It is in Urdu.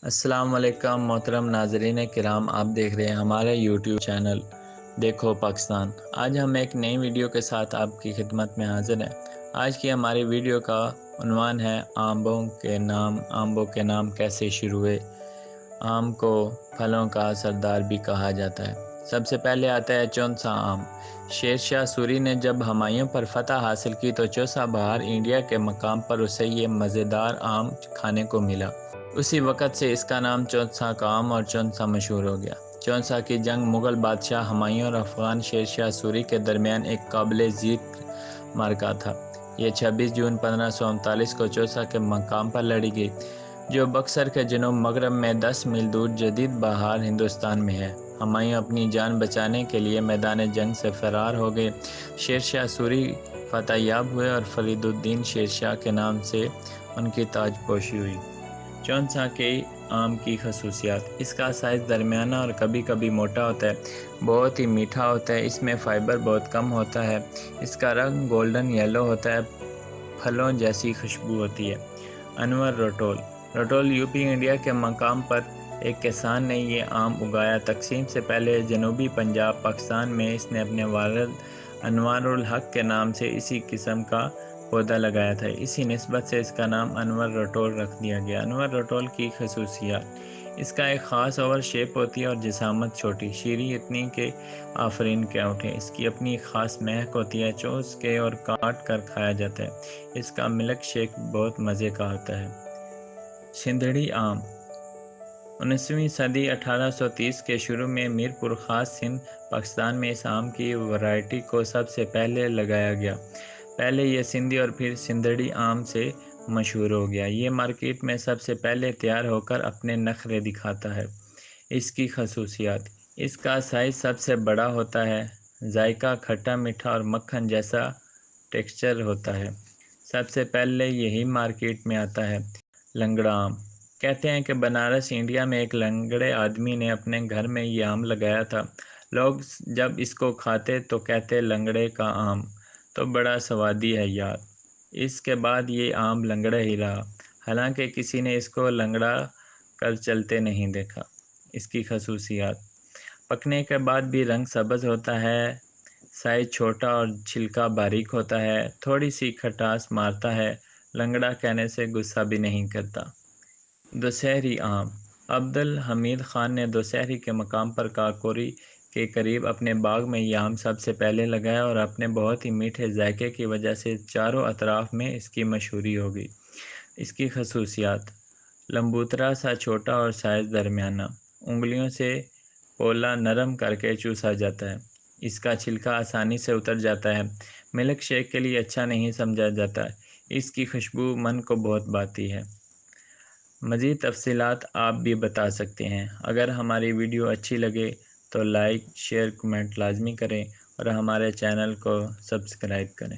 السلام علیکم محترم ناظرین کرام، آپ دیکھ رہے ہیں ہمارے یوٹیوب چینل دیکھو پاکستان۔ آج ہم ایک نئی ویڈیو کے ساتھ آپ کی خدمت میں حاضر ہیں۔ آج کی ہماری ویڈیو کا عنوان ہے آمبوں کے نام کیسے شروع ہوئے۔ آم کو پھلوں کا سردار بھی کہا جاتا ہے۔ سب سے پہلے آتا ہے چونسا آم۔ شیر شاہ سوری نے جب ہمایوں پر فتح حاصل کی تو چوسا بہار انڈیا کے مقام پر اسے یہ مزیدار آم کھانے کو ملا۔ اسی وقت سے اس کا نام چونسا کا آم اور چونسا مشہور ہو گیا۔ چونسا کی جنگ مغل بادشاہ ہمایوں اور افغان شیر شاہ سوری کے درمیان ایک قابل ذکر معرکہ تھا۔ یہ 26 جون 1539 کو چوسا کے مقام پر لڑی گئی، جو بکسر کے جنوب مغرب میں 10 میل دور جدید بہار ہندوستان میں ہے۔ ہمایوں اپنی جان بچانے کے لیے میدان جنگ سے فرار ہو گئے۔ شیر شاہ سوری فتح یاب ہوئے اور فرید الدین شیر شاہ کے نام سے ان کی تاج پوشی ہوئی۔ چونسا کے آم کی خصوصیات: اس کا سائز درمیانہ اور کبھی کبھی موٹا ہوتا ہے، بہت ہی میٹھا ہوتا ہے، اس میں فائبر بہت کم ہوتا ہے، اس کا رنگ گولڈن یلو ہوتا ہے، پھلوں جیسی خوشبو ہوتی ہے۔ انور رٹول رٹول یوپی انڈیا کے مقام پر ایک کسان نے یہ آم اگایا۔ تقسیم سے پہلے جنوبی پنجاب پاکستان میں اس نے اپنے والد انوار الحق کے نام سے اسی قسم کا پودا لگایا تھا، اسی نسبت سے اس کا نام انور رٹول رکھ دیا گیا۔ انور رٹول کی خصوصیات: اس کا ایک خاص اوور شیپ ہوتی ہے اور جسامت چھوٹی، شیریں اتنی کہ آفرین کیا اٹھے۔ اس کی اپنی خاص مہک ہوتی ہے، چوس کے اور کاٹ کر کھایا جاتا ہے۔ اس کا ملک شیک بہت مزے کا ہوتا ہے۔ سندھڑی آم 19ویں صدی 1830 کے شروع میں میرپور خاص سندھ پاکستان میں اس آم کی ورائٹی کو سب سے پہلے لگایا گیا۔ پہلے یہ سندھی اور پھر سندھڑی آم سے مشہور ہو گیا۔ یہ مارکیٹ میں سب سے پہلے تیار ہو کر اپنے نخرے دکھاتا ہے۔ اس کی خصوصیات: اس کا سائز سب سے بڑا ہوتا ہے، ذائقہ کھٹا میٹھا اور مکھن جیسا ٹیکسچر ہوتا ہے۔ سب سے پہلے یہی مارکیٹ میں آتا ہے۔ لنگڑا آم کہتے ہیں کہ بنارس انڈیا میں ایک لنگڑے آدمی نے اپنے گھر میں یہ آم لگایا تھا۔ لوگ جب اس کو کھاتے تو کہتے لنگڑے کا آم تو بڑا سوادی ہے یار۔ اس کے بعد یہ آم لنگڑا ہی رہا، حالانکہ کسی نے اس کو لنگڑا کر چلتے نہیں دیکھا۔ اس کی خصوصیات: پکنے کے بعد بھی رنگ سبز ہوتا ہے، سائز چھوٹا اور چھلکا باریک ہوتا ہے، تھوڑی سی کھٹاس مارتا ہے، لنگڑا کہنے سے غصہ بھی نہیں کرتا۔ دوسہری آم عبد الحمید خان نے دوسہری کے مقام پر کاکوری کے قریب اپنے باغ میں یہ آم سب سے پہلے لگایا اور اپنے بہت ہی میٹھے ذائقے کی وجہ سے چاروں اطراف میں اس کی مشہوری ہو گئی۔ اس کی خصوصیات: لمبوترا سا چھوٹا اور سائز درمیانہ، انگلیوں سے پولا نرم کر کے چوسا جاتا ہے، اس کا چھلکا آسانی سے اتر جاتا ہے، ملک شیک کے لیے اچھا نہیں سمجھا جاتا، اس کی خوشبو من کو بہت بھاتی ہے۔ مزید تفصیلات آپ بھی بتا سکتے ہیں۔ اگر ہماری ویڈیو اچھی لگے تو لائک، شیئر، کمنٹ لازمی کریں اور ہمارے چینل کو سبسکرائب کریں۔